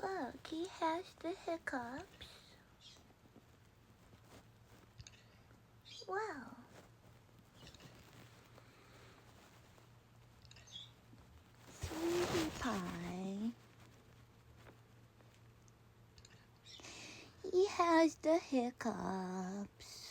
Look, he has the hiccups. Well, sweetie pie. He has the hiccups.